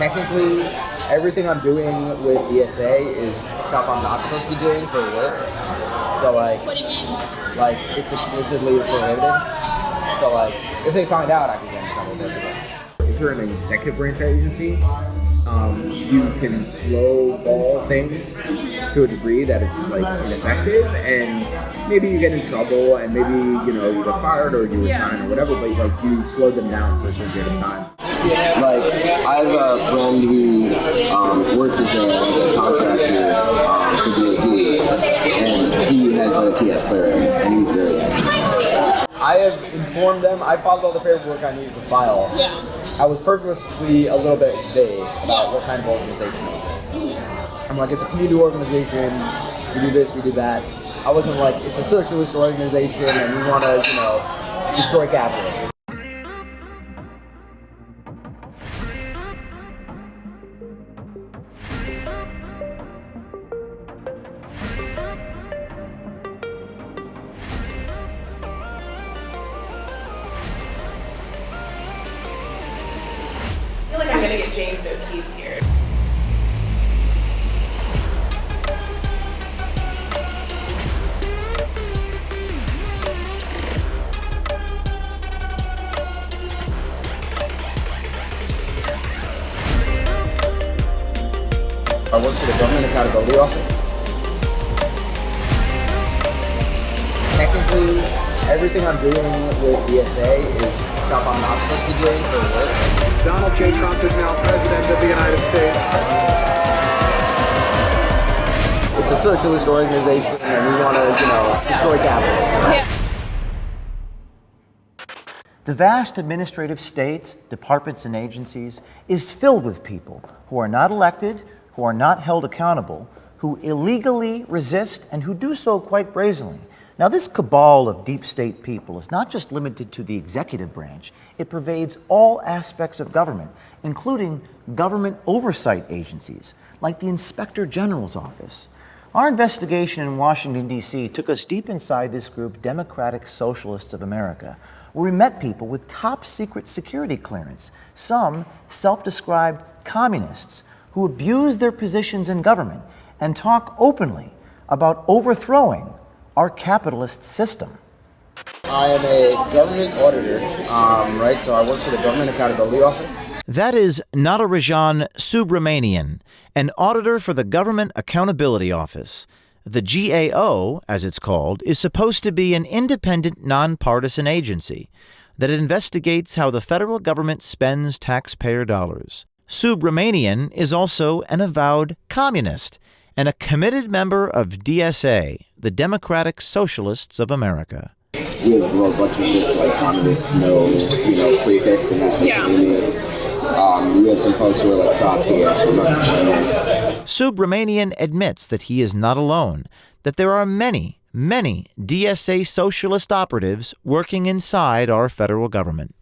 technically, everything I'm doing with DSA is stuff I'm not supposed to be doing for work. So like, What do you mean? like it's explicitly prohibited. So like, if they find out, I can get in trouble basically. If you're an executive branch agency, you can slow ball things to a degree that it's like ineffective, and maybe you get in trouble, and maybe you get fired or you resign or whatever. But like you slow them down for a certain period of time. Like, I have a friend who works as a contractor for DOD, and he has a TS clearance, and he's very active. I have informed them. I filed all the paperwork I needed to file. Yeah. I was purposely a little bit vague about what kind of organization it was. I'm like, it's a community organization. We do this, we do that. I wasn't like, it's a socialist organization, and we want to, destroy capitalism. I feel like I'm gonna get James O'Keefe here. I work for the Government Accountability Office. Technically, everything I'm doing with DSA is stuff I'm not supposed to be doing for work. Donald J. Trump is now President of the United States. It's a socialist organization, and we want to, destroy capitalism. Yeah. The vast administrative state, departments and agencies, is filled with people who are not elected, who are not held accountable, who illegally resist, and who do so quite brazenly. Now, this cabal of deep state people is not just limited to the executive branch. It pervades all aspects of government, including government oversight agencies, like the Inspector General's office. Our investigation in Washington, D.C. took us deep inside this group, Democratic Socialists of America, where we met people with top secret security clearance, some self-described communists who abuse their positions in government and talk openly about overthrowing our capitalist system. I am a government auditor, so I work for the Government Accountability Office. That is Natarajan Subramanian, an auditor for the Government Accountability Office. The GAO, as it's called, is supposed to be an independent, nonpartisan agency that investigates how the federal government spends taxpayer dollars. Subramanian is also an avowed communist and a committed member of DSA, the Democratic Socialists of America. We have a bunch of just like communists, prefix, and that's basically me. We have some folks who are like Trotskyists or Marxists. Subramanian admits that he is not alone, that there are many DSA socialist operatives working inside our federal government.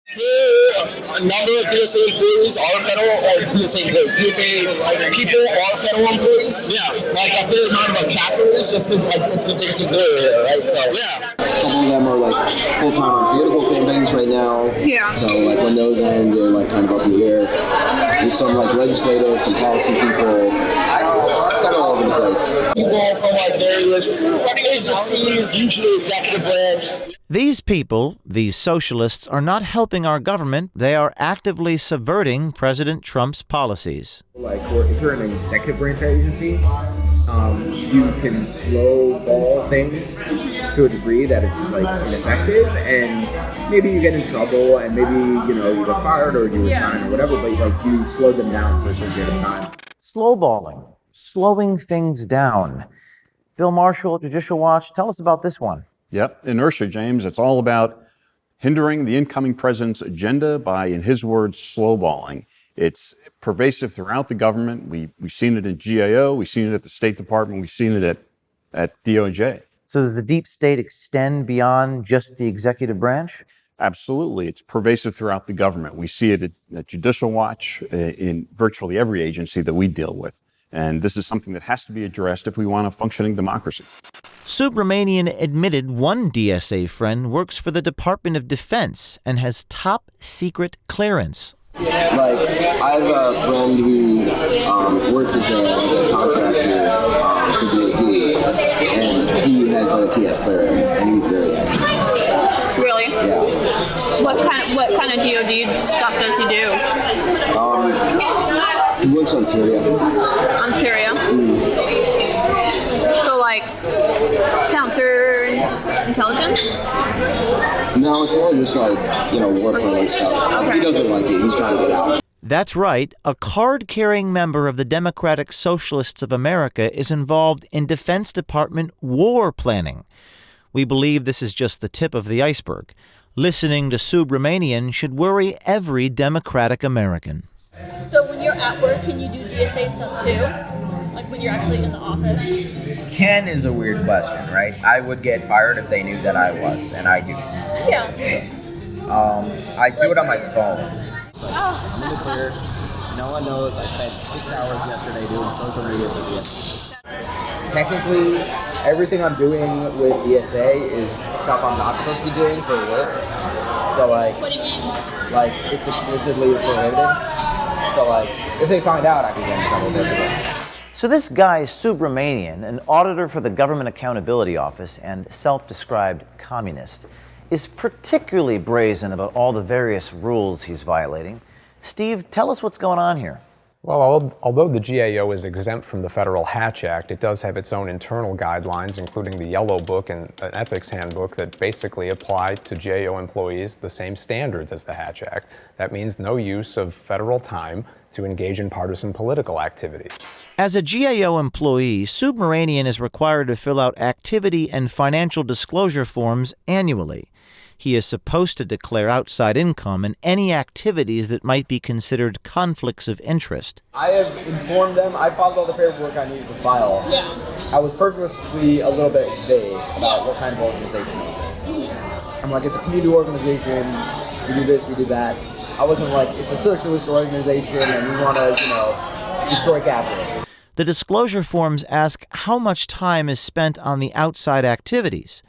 A number of DSA employees are federal, or DSA employees. DSA people are federal employees. Yeah. Like, I feel not about capitalists just because it's the biggest employer here, right? So, yeah. A couple of them are like full-time on political campaigns right now. Yeah. So like when those end, they're like kind of up in the air. There's some like legislative, some policy people. It's kind of all over the place. People from like various agencies, usually executive branch. These people, these socialists, are not helping our government. They are actively subverting President Trump's policies. Like, if you're an executive branch agency, you can slow ball things to a degree that it's like ineffective, and maybe you get in trouble, and maybe you get fired or you resign or whatever. But like you slow them down for a certain period of time. Slowballing, slowing things down. Bill Marshall, Judicial Watch, tell us about this one. Yep, inertia, James. It's all about hindering the incoming president's agenda by, in his words, slowballing. It's pervasive throughout the government. We've seen it in GAO, we've seen it at the State Department, we've seen it at DOJ. So does the deep state extend beyond just the executive branch? Absolutely. It's pervasive throughout the government. We see it at Judicial Watch, in virtually every agency that we deal with. And this is something that has to be addressed if we want a functioning democracy. Subramanian admitted one DSA friend works for the Department of Defense and has top secret clearance. Like, I have a friend who works as a contractor for DOD, and he has a TS clearance, and he's very active. Really? Yeah. What kind of DoD stuff does he do? He works on Syria. On Syria? So like counter-intelligence? No, it's more just like, war-related stuff. Okay. He doesn't like it. He's trying to get out. That's right. A card-carrying member of the Democratic Socialists of America is involved in Defense Department war planning. We believe this is just the tip of the iceberg. Listening to Subramanian should worry every Democratic American. So when you're at work, can you do DSA stuff too? Like when you're actually in the office? Can is a weird question, right? I would get fired if they knew that I was, and I do. Yeah. I do it on my phone. It's like, I'm in the clear. No one knows. I spent 6 hours yesterday doing social media for DSA. Technically, everything I'm doing with DSA is stuff I'm not supposed to be doing for work. So like, What do you mean? like it's explicitly prohibited. So like, if they find out, I can get in trouble basically. So this guy, Subramanian, an auditor for the Government Accountability Office and self-described communist, is particularly brazen about all the various rules he's violating. Steve, tell us what's going on here. Well, although the GAO is exempt from the Federal Hatch Act, it does have its own internal guidelines, including the Yellow Book and an ethics handbook that basically apply to GAO employees the same standards as the Hatch Act. That means no use of federal time to engage in partisan political activity. As a GAO employee, Subramanian is required to fill out activity and financial disclosure forms annually. He is supposed to declare outside income and any activities that might be considered conflicts of interest. I have informed them. I filed all the paperwork I needed to file. Yeah. I was purposely a little bit vague about what kind of organization it was. I'm like, it's a community organization. We do this, we do that. I wasn't like, it's a socialist organization and we want to, destroy capitalism. The disclosure forms ask how much time is spent on the outside activities.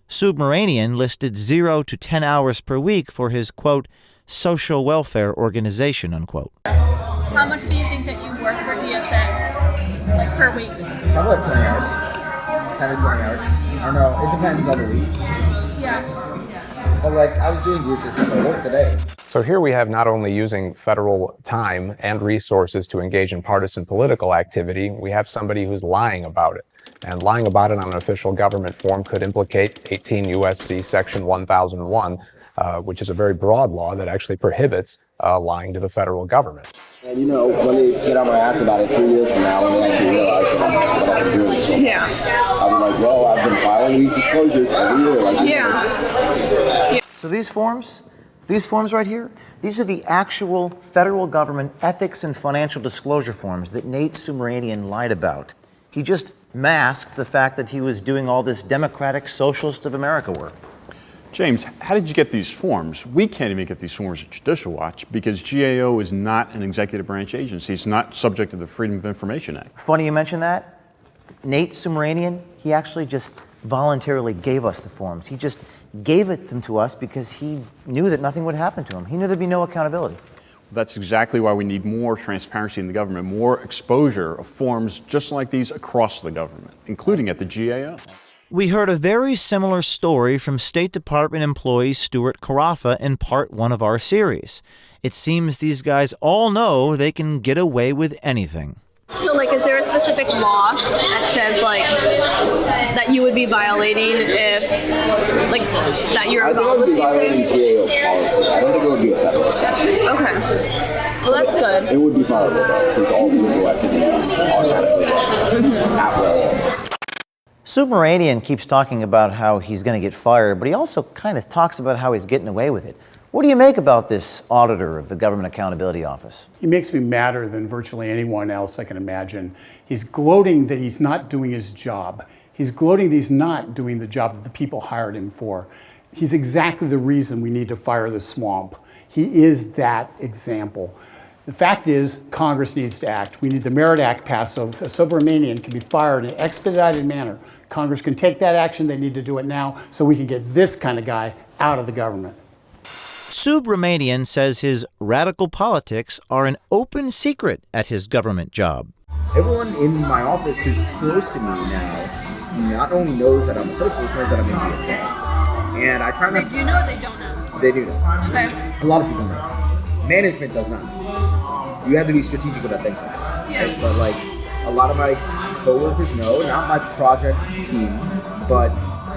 Subramanian listed 0 to 10 hours per week for his, quote, social welfare organization, unquote. How much do you think that you work for DSA? Like per week? Probably like 20 hours. 10 or 20 hours. I don't know. It depends on the week. Yeah. But like, I was doing DSA stuff at work today. So here we have not only using federal time and resources to engage in partisan political activity, we have somebody who's lying about it. And lying about it on an official government form could implicate 18 U.S.C. Section 1001, which is a very broad law that actually prohibits lying to the federal government. And when they get on my ass about it 3 years from now, when they actually realize what I've been doing so Yeah. I'll be like, well, I've been filing these disclosures every year. Like, Yeah. So these forms right here, these are the actual federal government ethics and financial disclosure forms that Nate Subramanian lied about. He just masked the fact that he was doing all this Democratic Socialist of America work. James, how did you get these forms? We can't even get these forms at Judicial Watch because GAO is not an executive branch agency. It's not subject to the Freedom of Information Act. Funny you mention that. Nate Subramanian, he actually just voluntarily gave us the forms. He just gave them to us because he knew that nothing would happen to him. He knew there'd be no accountability. That's exactly why we need more transparency in the government, more exposure of forms just like these across the government, including at the GAO. We heard a very similar story from State Department employee Stuart Carafa in part 1 of our series. It seems these guys all know they can get away with anything. So, like, is there a specific law that says, like, that you would be violating if, like, that you're involved with I think it would be violating DSA? GAO policy. I don't think it would be a federal statute. Okay. Well, that's good. It would be fireable, though, because all political activities automatically at will. Subramanian keeps talking about how he's going to get fired, but he also kind of talks about how he's getting away with it. What do you make about this auditor of the Government Accountability Office? He makes me madder than virtually anyone else I can imagine. He's gloating that he's not doing his job. He's gloating that he's not doing the job that the people hired him for. He's exactly the reason we need to fire the swamp. He is that example. The fact is, Congress needs to act. We need the Merit Act passed so Subramanian can be fired in an expedited manner. Congress can take that action. They need to do it now so we can get this kind of guy out of the government. Subramanian says his radical politics are an open secret at his government job. Everyone in my office who's close to me now not only knows that I'm a socialist, knows that I'm in DSA. And I try not to... They do know or they don't know? They do know. Okay. A lot of people know. Management does not know. You have to be strategic about things like that. Yeah. Right? But like, a lot of my coworkers know, not my project team, but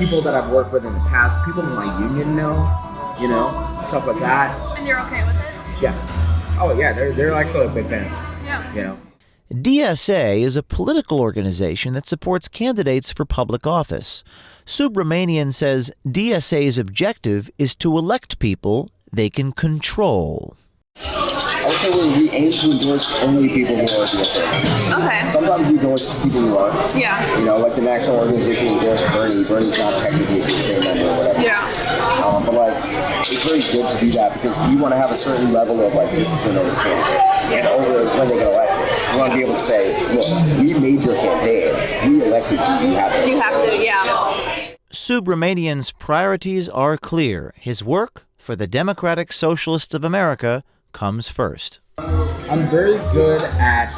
people that I've worked with in the past, people in my union know, you know, stuff like that. And you're okay with it? Yeah. Oh yeah, they're actually big fans. Yeah. You know. DSA is a political organization that supports candidates for public office. Subramanian says DSA's objective is to elect people they can control. I would say we aim to endorse only people who are DSA. Okay. Sometimes we endorse people who aren't. Yeah. You know, like the national organization endorsed Bernie. Bernie's not technically a DSA member or whatever. Yeah. But like, it's very good to do that because you want to have a certain level of like discipline over the candidate and over when they get elected. You want to be able to say, look, we made your campaign. We elected you. You have to. You have to, yeah. Subramanian's priorities are clear. His work for the Democratic Socialists of America comes first. I'm very good at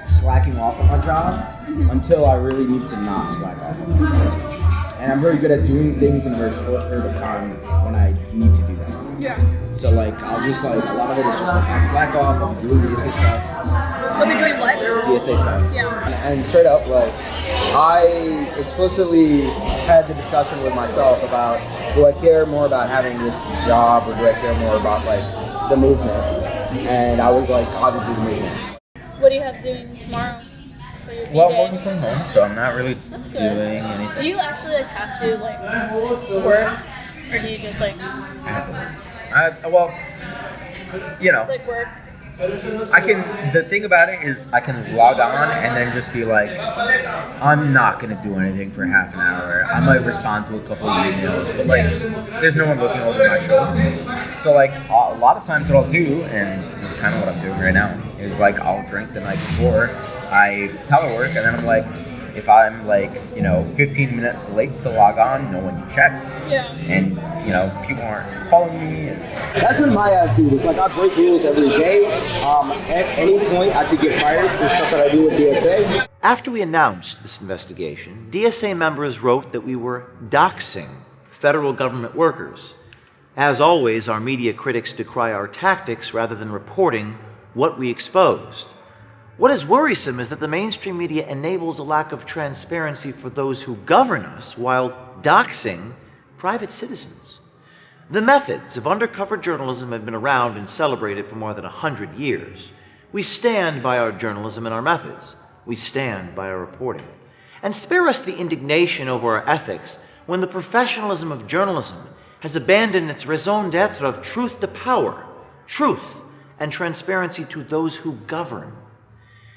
slacking off on my job until I really need to not slack off on my job. And I'm very good at doing things in a very short period of time when I need to do that. Yeah. So like, I'll just like, a lot of it is just like, I slack off, I'm doing DSA stuff. You'll be doing what? DSA stuff. Yeah. And straight up, like, I explicitly had the discussion with myself about, do I care more about having this job or do I care more about like the movement? And I was like, obviously the movement. What do you have doing tomorrow for your Well, I'm B-Day? working from home, so I'm not really That's doing good. anything. Do you actually like have to like work, or do you just like I have to work. Well, you know, like work? I can, the thing about it is I can log on and then just be like, I'm not going to do anything for half an hour. I might respond to a couple of emails, but like, there's no one looking over my shoulder. So like, a lot of times what I'll do, and this is kind of what I'm doing right now, is like, I'll drink the night before, I telework, and then I'm like, if I'm like, 15 minutes late to log on, no one checks. Yeah. And, people aren't calling me. That's been my attitude. It's like I break rules every day. At any point, I could get fired for stuff that I do with DSA. After we announced this investigation, DSA members wrote that we were doxing federal government workers. As always, our media critics decry our tactics rather than reporting what we exposed. What is worrisome is that the mainstream media enables a lack of transparency for those who govern us while doxing private citizens. The methods of undercover journalism have been around and celebrated for more than 100 years. We stand by our journalism and our methods. We stand by our reporting. And spare us the indignation over our ethics when the professionalism of journalism has abandoned its raison d'etre of truth to power, truth and transparency to those who govern.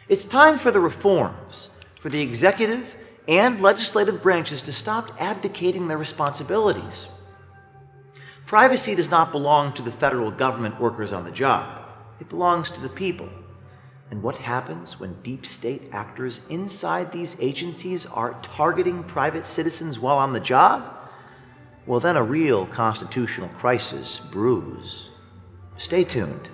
It's time for the reforms, for the executive and legislative branches to stop abdicating their responsibilities. Privacy does not belong to the federal government workers on the job. It belongs to the people. And what happens when deep state actors inside these agencies are targeting private citizens while on the job? Well, then a real constitutional crisis brews. Stay tuned.